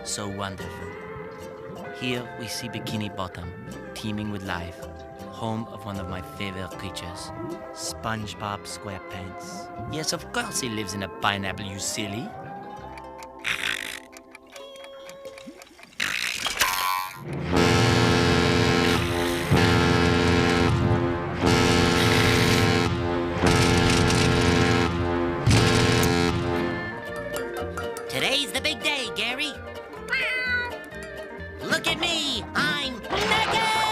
so wonderful. Here we see Bikini Bottom, teeming with life, home of one of my favorite creatures, Spongebob SquarePants. Yes, of course he lives in a pineapple, you silly. Today's the big day, Gary. Look at me, I'm naked!